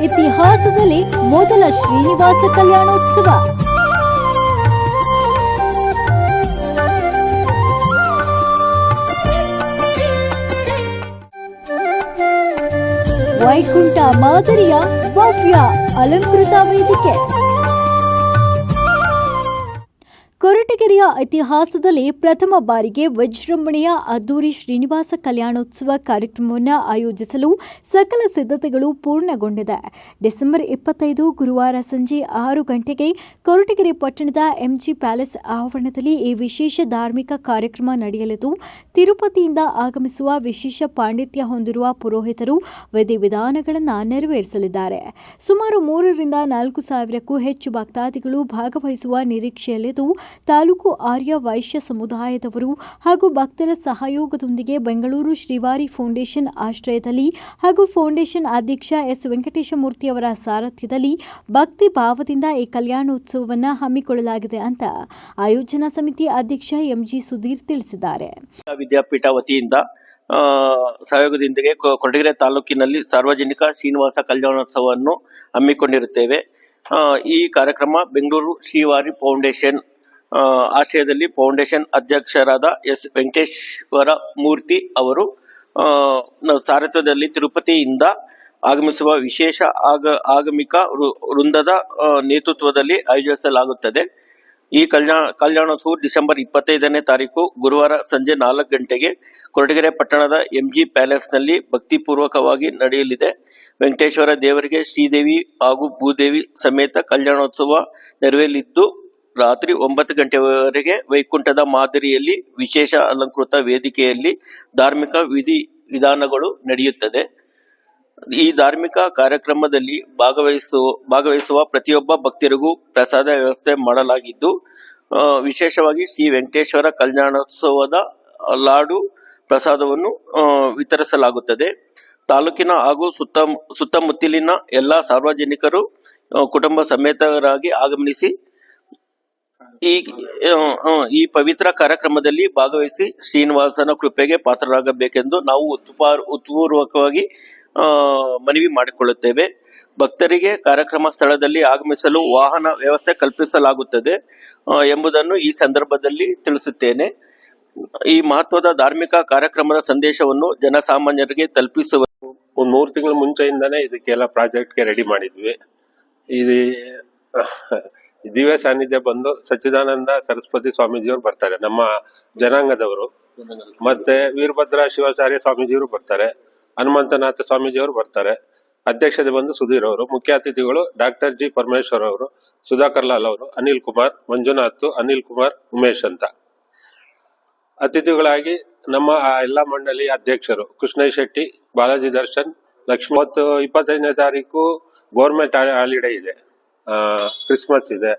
ಇತಿಹಾಸದಲ್ಲಿ ಮೊದಲ ಶ್ರೀನಿವಾಸ ಕಲ್ಯಾಣೋತ್ಸವ. ವೈಕುಂಠ ಮಾದರಿಯ ಭವ್ಯ ಅಲಂಕೃತ ವೇದಿಕೆ. ಕೊರಟಗೆರೆಯ ಇತಿಹಾಸದಲ್ಲಿ ಪ್ರಥಮ ಬಾರಿಗೆ ವಿಜೃಂಭಣೆಯ ಅದ್ದೂರಿ ಶ್ರೀನಿವಾಸ ಕಲ್ಯಾಣೋತ್ಸವ ಕಾರ್ಯಕ್ರಮವನ್ನು ಆಯೋಜಿಸಲು ಸಕಲ ಸಿದ್ಧತೆಗಳು ಪೂರ್ಣಗೊಂಡಿದೆ. ಡಿಸೆಂಬರ್ 25 ಗುರುವಾರ ಸಂಜೆ 6 ಗಂಟೆಗೆ ಕೊರಟಗೆರೆ ಪಟ್ಟಣದ ಎಂಜಿ ಪ್ಯಾಲೇಸ್ ಆವರಣದಲ್ಲಿ ಈ ವಿಶೇಷ ಧಾರ್ಮಿಕ ಕಾರ್ಯಕ್ರಮ ನಡೆಯಲಿದ್ದು, ತಿರುಪತಿಯಿಂದ ಆಗಮಿಸುವ ವಿಶೇಷ ಪಾಂಡಿತ್ಯ ಹೊಂದಿರುವ ಪುರೋಹಿತರು ವಿಧಿವಿಧಾನಗಳನ್ನು ನೆರವೇರಿಸಲಿದ್ದಾರೆ. ಸುಮಾರು 3 ರಿಂದ 4 ಸಾವಿರಕ್ಕೂ ಹೆಚ್ಚು ಭಕ್ತಾದಿಗಳು ಭಾಗವಹಿಸುವ ನಿರೀಕ್ಷೆಯಲ್ಲಿದ್ದು, ತಾಲೂಕು ಆರ್ಯ ವೈಶ್ಯ ಸಮುದಾಯದವರು ಹಾಗೂ ಭಕ್ತರ ಸಹಯೋಗದೊಂದಿಗೆ ಬೆಂಗಳೂರು ಶ್ರೀವಾರಿ ಫೌಂಡೇಶನ್ ಆಶ್ರಯದಲ್ಲಿ ಹಾಗೂ ಫೌಂಡೇಶನ್ ಅಧ್ಯಕ್ಷ ಎಸ್ ವೆಂಕಟೇಶಮೂರ್ತಿ ಅವರ ಸಾರಥ್ಯದಲ್ಲಿ ಭಕ್ತಿ ಭಾವದಿಂದ ಈ ಕಲ್ಯಾಣೋತ್ಸವವನ್ನು ಹಮ್ಮಿಕೊಳ್ಳಲಾಗಿದೆ ಅಂತ ಆಯೋಜನಾ ಸಮಿತಿ ಅಧ್ಯಕ್ಷ ಎಂಜಿ ಸುಧೀರ್ ತಿಳಿಸಿದ್ದಾರೆ. ವಿದ್ಯಾಪೀಠ ವತಿಯಿಂದ ಸಹಯೋಗದೊಂದಿಗೆ ಕೊರಟಗೆರೆ ತಾಲೂಕಿನಲ್ಲಿ ಸಾರ್ವಜನಿಕ ಶ್ರೀನಿವಾಸ ಕಲ್ಯಾಣೋತ್ಸವವನ್ನು ಹಮ್ಮಿಕೊಂಡಿರುತ್ತೇವೆ. ಈ ಕಾರ್ಯಕ್ರಮ ಬೆಂಗಳೂರು ಶ್ರೀವಾರಿ ಫೌಂಡೇಶನ್ ಆಶ್ರಯದಲ್ಲಿ ಫೌಂಡೇಶನ್ ಅಧ್ಯಕ್ಷರಾದ ಎಸ್ ವೆಂಕಟೇಶ್ವರ ಮೂರ್ತಿ ಅವರು ಸಾರಥ್ಯದಲ್ಲಿ ತಿರುಪತಿಯಿಂದ ಆಗಮಿಸುವ ವಿಶೇಷ ಆಗಮಿಕ ವೃಂದದ ನೇತೃತ್ವದಲ್ಲಿ ಆಯೋಜಿಸಲಾಗುತ್ತದೆ. ಈ ಕಲ್ಯಾಣೋತ್ಸವ ಡಿಸೆಂಬರ್ 25ನೇ ತಾರೀಕು ಗುರುವಾರ ಸಂಜೆ 4 ಗಂಟೆಗೆ ಕೊರಟಗೆರೆ ಪಟ್ಟಣದ ಎಂಜಿ ಪ್ಯಾಲೇಸ್ನಲ್ಲಿ ಭಕ್ತಿಪೂರ್ವಕವಾಗಿ ನಡೆಯಲಿದೆ. ವೆಂಕಟೇಶ್ವರ ದೇವರಿಗೆ ಶ್ರೀದೇವಿ ಹಾಗೂ ಭೂದೇವಿ ಸಮೇತ ಕಲ್ಯಾಣೋತ್ಸವ ನೆರವೇರಲಿದ್ದು, ರಾತ್ರಿ 9 ಗಂಟೆವರೆಗೆ ವೈಕುಂಠದ ಮಾದರಿಯಲ್ಲಿ ವಿಶೇಷ ಅಲಂಕೃತ ವೇದಿಕೆಯಲ್ಲಿ ಧಾರ್ಮಿಕ ವಿಧಾನಗಳು ನಡೆಯುತ್ತದೆ. ಈ ಧಾರ್ಮಿಕ ಕಾರ್ಯಕ್ರಮದಲ್ಲಿ ಭಾಗವಹಿಸುವ ಪ್ರತಿಯೊಬ್ಬ ಭಕ್ತರಿಗೂ ಪ್ರಸಾದ ವ್ಯವಸ್ಥೆ ಮಾಡಲಾಗಿದ್ದು, ವಿಶೇಷವಾಗಿ ಶ್ರೀ ವೆಂಕಟೇಶ್ವರ ಕಲ್ಯಾಣೋತ್ಸವದ ಲಾಡು ಪ್ರಸಾದವನ್ನು ವಿತರಿಸಲಾಗುತ್ತದೆ. ತಾಲೂಕಿನ ಹಾಗೂ ಸುತ್ತಮುತ್ತಲಿನ ಎಲ್ಲ ಸಾರ್ವಜನಿಕರು ಕುಟುಂಬ ಸಮೇತರಾಗಿ ಆಗಮಿಸಿ ಈ ಪವಿತ್ರ ಕಾರ್ಯಕ್ರಮದಲ್ಲಿ ಭಾಗವಹಿಸಿ ಶ್ರೀನಿವಾಸನ ಕೃಪೆಗೆ ಪಾತ್ರರಾಗಬೇಕೆಂದು ನಾವು ಉತ್ಪೂರ್ವಕವಾಗಿ ಮನವಿ ಮಾಡಿಕೊಳ್ಳುತ್ತೇವೆ. ಭಕ್ತರಿಗೆ ಕಾರ್ಯಕ್ರಮ ಸ್ಥಳದಲ್ಲಿ ಆಗಮಿಸಲು ವಾಹನ ವ್ಯವಸ್ಥೆ ಕಲ್ಪಿಸಲಾಗುತ್ತದೆ ಎಂಬುದನ್ನು ಈ ಸಂದರ್ಭದಲ್ಲಿ ತಿಳಿಸುತ್ತೇನೆ. ಈ ಮಹತ್ವದ ಧಾರ್ಮಿಕ ಕಾರ್ಯಕ್ರಮದ ಸಂದೇಶವನ್ನು ಜನಸಾಮಾನ್ಯರಿಗೆ ತಲುಪಿಸುವ ಒಂದು 3 ತಿಂಗಳ ಮುಂಚೆಯಿಂದಾನೇ ಇದಕ್ಕೆಲ್ಲ ಪ್ರಾಜೆಕ್ಟ್ಗೆ ರೆಡಿ ಮಾಡಿದ್ವಿ. ಇದು ದಿವ್ಯ ಸಾನ್ನಿಧ್ಯ ಬಂದು ಸಚ್ಚಿದಾನಂದ ಸರಸ್ವತಿ ಸ್ವಾಮೀಜಿಯವರು ಬರ್ತಾರೆ, ನಮ್ಮ ಜನಾಂಗದವರು. ಮತ್ತೆ ವೀರಭದ್ರ ಶಿವಾಚಾರ್ಯ ಸ್ವಾಮೀಜಿಯವರು ಬರ್ತಾರೆ, ಹನುಮಂತನಾಥ ಸ್ವಾಮೀಜಿಯವರು ಬರ್ತಾರೆ. ಅಧ್ಯಕ್ಷತೆ ಬಂದು ಸುಧೀರ್ ಅವರು, ಮುಖ್ಯ ಅತಿಥಿಗಳು ಡಾಕ್ಟರ್ ಜಿ ಪರಮೇಶ್ವರ್ ಅವರು, ಸುಧಾಕರ್ ಲಾಲ್ ಅವರು, ಅನಿಲ್ ಕುಮಾರ್, ಮಂಜುನಾಥ್, ಅನಿಲ್ ಕುಮಾರ್, ಉಮೇಶ್ ಅಂತ. ಅತಿಥಿಗಳಾಗಿ ನಮ್ಮ ಎಲ್ಲಾ ಮಂಡಳಿ ಅಧ್ಯಕ್ಷರು ಕೃಷ್ಣಯ್ಯ ಶೆಟ್ಟಿ, ಬಾಲಾಜಿ ದರ್ಶನ್, ಲಕ್ಷ್ಮಿ. 25ನೇ ತಾರೀಕು ಗೌರ್ಮೆಂಟ್ ಹಾಲಿಡೇ ಇದೆ, ಕ್ರಿಸ್ಮಸ್ ಇದೆ,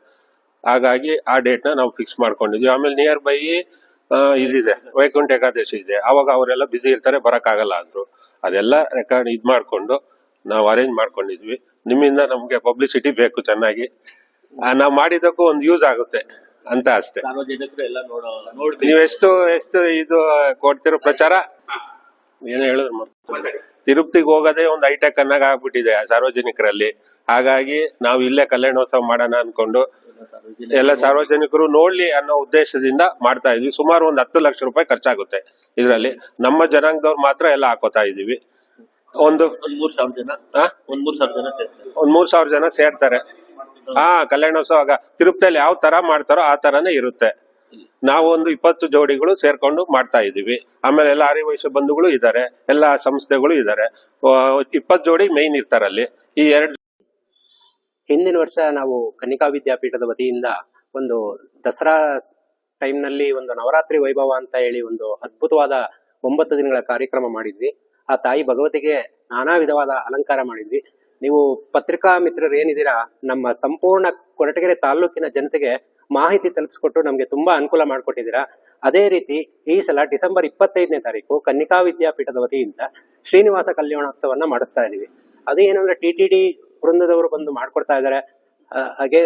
ಹಾಗಾಗಿ ಆ ಡೇಟ್ ನ ನಾವು ಫಿಕ್ಸ್ ಮಾಡ್ಕೊಂಡಿದ್ವಿ. ಆಮೇಲೆ ನಿಯರ್ ಬೈ ಇದಿದೆ, ವೈಕುಂಠ ಏಕಾದಶಿ ಇದೆ, ಅವಾಗ ಅವರೆಲ್ಲ ಬಿಸಿ ಇರ್ತಾರೆ, ಬರಕ್ಕಾಗಲ್ಲ ಅಂದ್ರು. ಅದೆಲ್ಲ ರೆಕಾರ್ಡ್ ಮಾಡ್ಕೊಂಡು ನಾವು ಅರೇಂಜ್ ಮಾಡ್ಕೊಂಡಿದ್ವಿ. ನಿಮ್ಮಿಂದ ನಮ್ಗೆ ಪಬ್ಲಿಸಿಟಿ ಬೇಕು ಚೆನ್ನಾಗಿ, ನಾವು ಮಾಡಿದಕ್ಕೂ ಒಂದು ಯೂಸ್ ಆಗುತ್ತೆ ಅಂತ ಅಷ್ಟೇ. ನೀವು ಎಷ್ಟು ಇದು ಕೊಡ್ತಿರೋ ಪ್ರಚಾರ ಏನ್ ಹೇಳಿದ್ರು, ತಿರುಪತಿಗೆ ಹೋಗೋದೇ ಒಂದು ಹೈಟೆಕ್ ಅನ್ನಾಗ ಆಗ್ಬಿಟ್ಟಿದೆ ಸಾರ್ವಜನಿಕರಲ್ಲಿ. ಹಾಗಾಗಿ ನಾವು ಇಲ್ಲೇ ಕಲ್ಯಾಣೋತ್ಸವ ಮಾಡೋಣ ಅನ್ಕೊಂಡು ಎಲ್ಲ ಸಾರ್ವಜನಿಕರು ನೋಡ್ಲಿ ಅನ್ನೋ ಉದ್ದೇಶದಿಂದ ಮಾಡ್ತಾ ಇದ್ವಿ. ಸುಮಾರು ಒಂದು 10 ಲಕ್ಷ ರೂಪಾಯಿ ಖರ್ಚಾಗುತ್ತೆ ಇದರಲ್ಲಿ. ನಮ್ಮ ಜನಾಂಗದವ್ರು ಮಾತ್ರ ಎಲ್ಲ ಹಾಕೋತಾ ಇದೀವಿ. ಒಂದು 3,000 ಜನ ಒಂದ್ 3,000 ಜನ ಸೇರ್ತಾರೆ. ಕಲ್ಯಾಣೋತ್ಸವ ತಿರುಪತಿಯಲ್ಲಿ ಯಾವ ತರ ಮಾಡ್ತಾರೋ ಆ ತರಾನೇ ಇರುತ್ತೆ. ನಾವು ಒಂದು 20 ಜೋಡಿಗಳು ಸೇರ್ಕೊಂಡು ಮಾಡ್ತಾ ಇದೀವಿ. ಆಮೇಲೆ ಎಲ್ಲ ಆರ್ಯವೈಶ್ಯ ಬಂಧುಗಳು ಇದ್ದಾರೆ, ಎಲ್ಲ ಸಂಸ್ಥೆಗಳು ಇದ್ದಾರೆ. 20 ಜೋಡಿ ಮೈನ್ ಇರ್ತಾರಲ್ಲಿ. ಈ 2 ಹಿಂದಿನ ವರ್ಷ ನಾವು ಕನ್ನಿಕಾ ವಿದ್ಯಾಪೀಠದ ವತಿಯಿಂದ ಒಂದು ದಸರಾ ಟೈಮ್ ನಲ್ಲಿ ಒಂದು ನವರಾತ್ರಿ ವೈಭವ ಅಂತ ಹೇಳಿ ಒಂದು ಅದ್ಭುತವಾದ 9 ದಿನಗಳ ಕಾರ್ಯಕ್ರಮ ಮಾಡಿದ್ವಿ. ಆ ತಾಯಿ ಭಗವತಿಗೆ ನಾನಾ ವಿಧವಾದ ಅಲಂಕಾರ ಮಾಡಿದ್ವಿ. ನೀವು ಪತ್ರಿಕಾ ಮಿತ್ರರು ಏನಿದ್ದೀರಾ, ನಮ್ಮ ಸಂಪೂರ್ಣ ಕೊರಟಗೆರೆ ತಾಲೂಕಿನ ಜನತೆಗೆ ಮಾಹಿತಿ ತಲುಪಿಸ್ಕೊಟ್ಟು ನಮ್ಗೆ ತುಂಬಾ ಅನುಕೂಲ ಮಾಡ್ಕೊಟ್ಟಿದ್ದೀರಾ. ಅದೇ ರೀತಿ ಈ ಸಲ ಡಿಸೆಂಬರ್ 25ನೇ ತಾರೀಕು ಕನ್ನಿಕಾ ವಿದ್ಯಾಪೀಠದ ವತಿಯಿಂದ ಶ್ರೀನಿವಾಸ ಕಲ್ಯಾಣೋತ್ಸವನ್ನ ಮಾಡಿಸ್ತಾ ಇದೀವಿ. ಅದೇನಂದ್ರೆ TTD ವೃಂದದವರು ಬಂದು ಮಾಡ್ಕೊಡ್ತಾ ಇದ್ದಾರೆ.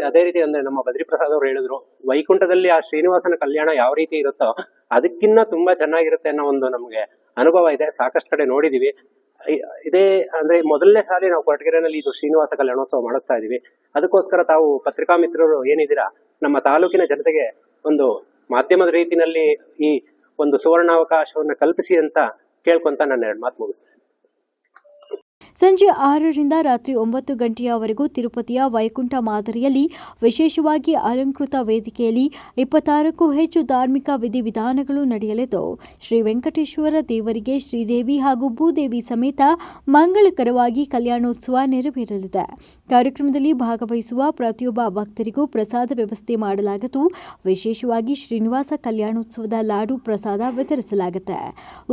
ಅದೇ ರೀತಿ ಅಂದ್ರೆ ನಮ್ಮ ಬದ್ರಿಪ್ರಸಾದ್ ಅವರು ಹೇಳಿದ್ರು, ವೈಕುಂಠದಲ್ಲಿ ಆ ಶ್ರೀನಿವಾಸನ ಕಲ್ಯಾಣ ಯಾವ ರೀತಿ ಇರುತ್ತೋ ಅದಕ್ಕಿನ್ನ ತುಂಬಾ ಚೆನ್ನಾಗಿರುತ್ತೆ ಅನ್ನೋ ಒಂದು ನಮ್ಗೆ ಅನುಭವ ಇದೆ. ಸಾಕಷ್ಟು ಕಡೆ ನೋಡಿದೀವಿ. ಇದೇ ಅಂದ್ರೆ ಮೊದಲನೇ ಸಾರಿ ನಾವು ಕೊರಟಗೆರೆನಲ್ಲಿ ಇದು ಶ್ರೀನಿವಾಸ ಕಲ್ಯಾಣೋತ್ಸವ ಮಾಡಿಸ್ತಾ ಇದೀವಿ. ಅದಕ್ಕೋಸ್ಕರ ತಾವು ಪತ್ರಿಕಾ ಮಿತ್ರರು ಏನಿದ್ದೀರಾ, ನಮ್ಮ ತಾಲೂಕಿನ ಜನತೆಗೆ ಒಂದು ಮಾಧ್ಯಮದ ರೀತಿಯಲ್ಲಿ ಈ ಒಂದು ಸುವರ್ಣಾವಕಾಶವನ್ನು ಕಲ್ಪಿಸಿ ಅಂತ ಕೇಳ್ಕೊಂತ ನನ್ನ 2 ಮಾತು ಮುಗಿಸ್ತೇನೆ. ಸಂಜೆ 6ರಿಂದ ರಾತ್ರಿ 9 ಗಂಟೆಯವರೆಗೂ ತಿರುಪತಿಯ ವೈಕುಂಠ ಮಾದರಿಯಲ್ಲಿ ವಿಶೇಷವಾಗಿ ಅಲಂಕೃತ ವೇದಿಕೆಯಲ್ಲಿ 26ಕ್ಕೂ ಹೆಚ್ಚು ಧಾರ್ಮಿಕ ವಿಧಿವಿಧಾನಗಳು ನಡೆಯಲಿದ್ದು, ಶ್ರೀ ವೆಂಕಟೇಶ್ವರ ದೇವರಿಗೆ ಶ್ರೀದೇವಿ ಹಾಗೂ ಭೂದೇವಿ ಸಮೇತ ಮಂಗಳಕರವಾಗಿ ಕಲ್ಯಾಣೋತ್ಸವ ನೆರವೇರಲಿದೆ. ಕಾರ್ಯಕ್ರಮದಲ್ಲಿ ಭಾಗವಹಿಸುವ ಪ್ರತಿಯೊಬ್ಬ ಭಕ್ತರಿಗೂ ಪ್ರಸಾದ ವ್ಯವಸ್ಥೆ ಮಾಡಲಾಗಿದ್ದು, ವಿಶೇಷವಾಗಿ ಶ್ರೀನಿವಾಸ ಕಲ್ಯಾಣೋತ್ಸವದ ಲಾಡು ಪ್ರಸಾದ ವಿತರಿಸಲಾಗುತ್ತೆ.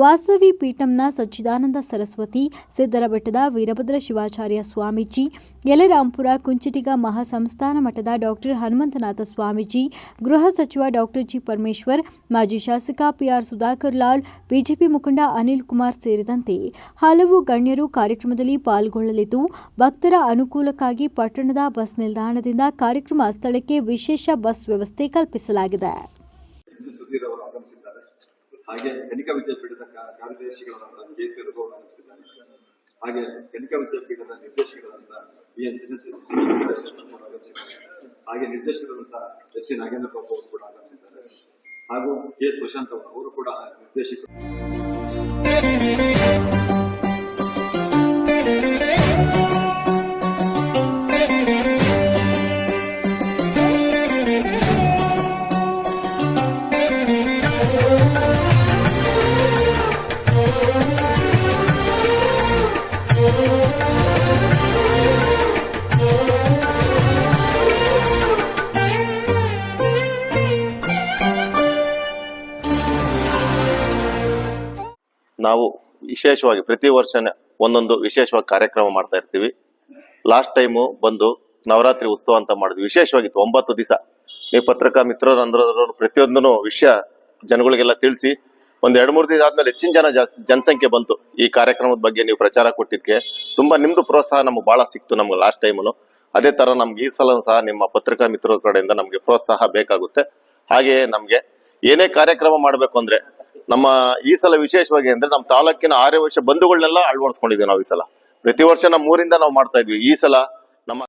ವಾಸವಿ ಪೀಠಂನ ಸಚ್ಚಿದಾನಂದ ಸರಸ್ವತಿ, ಸಿದ್ದರಬೆಟ್ಟದ ವೀರಭದ್ರ ಶಿವಾಚಾರ್ಯ ಸ್ವಾಮೀಜಿ, ಯಲರಾಂಪುರ ಕುಂಚಿಟಿಗ ಮಹಾಸಂಸ್ಥಾನ ಮಠದ ಡಾಕ್ಟರ್ ಹನುಮಂತನಾಥ ಸ್ವಾಮೀಜಿ, ಗೃಹ ಸಚಿವ ಡಾಕ್ಟರ್ ಜಿ ಪರಮೇಶ್ವರ್, ಮಾಜಿ ಶಾಸಕ ಪಿಆರ್ ಸುಧಾಕರ್ ಲಾಲ್, ಬಿಜೆಪಿ ಮುಖಂಡ ಅನಿಲ್ ಕುಮಾರ್ ಸೇರಿದಂತೆ ಹಲವು ಗಣ್ಯರು ಕಾರ್ಯಕ್ರಮದಲ್ಲಿ ಪಾಲ್ಗೊಳ್ಳಲಿದ್ದು, ಭಕ್ತರ ಅನುಕೂಲಕ್ಕಾಗಿ ಪಟ್ಟಣದ ಬಸ್ ನಿಲ್ದಾಣದಿಂದ ಕಾರ್ಯಕ್ರಮ ಸ್ಥಳಕ್ಕೆ ವಿಶೇಷ ಬಸ್ ವ್ಯವಸ್ಥೆ ಕಲ್ಪಿಸಲಾಗಿದೆ. ಸುಧೀರ್ ಅವರು ಆಗಮಿಸಿದ್ದಾರೆ. ಹಾಗೆ ಕನಿಕಾ ವಿದ್ಯಾಪೀಠದ ಕಾರ್ಯದರ್ಶಿಗಳಾದ ಕೆ.ಸಿ. ರಘು ಆಗಮಿಸಿದ್ದಾರೆ. ಹಾಗೆ ಕನಿಕಾ ವಿದ್ಯಾಪೀಠದ ನಿರ್ದೇಶಕರಾದ ಬಿ.ಎನ್. ಆಗಮಿಸಿದ್ದಾರೆ. ಹಾಗೆ ನಿರ್ದೇಶಕರಾದಂತಹ ಎಸ್.ಸಿ. ನಾಗೇಂದ್ರ ಬಾಬು ಅವರು ಕೂಡ ಆಗಮಿಸಿದ್ದಾರೆ. ಹಾಗೂ ಕೆ.ಎಸ್. ಪ್ರಶಾಂತ್ ಅವರು ಕೂಡ ನಿರ್ದೇಶಕರು. ನಾವು ವಿಶೇಷವಾಗಿ ಪ್ರತಿ ವರ್ಷನೇ ಒಂದೊಂದು ವಿಶೇಷವಾಗಿ ಕಾರ್ಯಕ್ರಮ ಮಾಡ್ತಾ ಇರ್ತೀವಿ. ಲಾಸ್ಟ್ ಟೈಮು ಬಂದು ನವರಾತ್ರಿ ಉತ್ಸವ ಅಂತ ಮಾಡಿದ್ವಿ. ವಿಶೇಷವಾಗಿತ್ತು 9 ದಿವಸ. ನೀವು ಪತ್ರಿಕಾ ಮಿತ್ರರು ಅಂದ್ರೂ ಪ್ರತಿಯೊಂದನ್ನು ವಿಷಯ ಜನಗಳಿಗೆಲ್ಲ ತಿಳಿಸಿ ಒಂದ್ 2-3 ದಿನ ಆದ್ಮೇಲೆ ಹೆಚ್ಚಿನ ಜನಸಂಖ್ಯೆ ಬಂತು. ಈ ಕಾರ್ಯಕ್ರಮದ ಬಗ್ಗೆ ನೀವು ಪ್ರಚಾರ ಕೊಟ್ಟಿದ್ಕೆ ತುಂಬಾ ನಿಮ್ದು ಪ್ರೋತ್ಸಾಹ ನಮ್ಗೆ ಬಹಳ ಸಿಕ್ತು. ನಮ್ಗೆ ಲಾಸ್ಟ್ ಟೈಮು ಅದೇ ತರ ನಮ್ಗೆ ಈ ಸಲ ಸಹ ನಿಮ್ಮ ಪತ್ರಿಕಾ ಮಿತ್ರರ ಕಡೆಯಿಂದ ನಮ್ಗೆ ಪ್ರೋತ್ಸಾಹ ಬೇಕಾಗುತ್ತೆ. ಹಾಗೆ ನಮ್ಗೆ ಏನೇ ಕಾರ್ಯಕ್ರಮ ಮಾಡ್ಬೇಕು ಅಂದ್ರೆ ನಮ್ಮ ಈ ಸಲ ವಿಶೇಷವಾಗಿ ಅಂದ್ರೆ ನಮ್ಮ ತಾಲೂಕಿನ 6 ವರ್ಷ ಬಂಧುಗಳನ್ನೆಲ್ಲ ಅಳವಡಿಸ್ಕೊಂಡಿದ್ವಿ ನಾವು. ಈ ಸಲ ಪ್ರತಿ ವರ್ಷ ನಮ್ಮ ಊರಿಂದ ನಾವು ಮಾಡ್ತಾ ಇದ್ವಿ. ಈ ಸಲ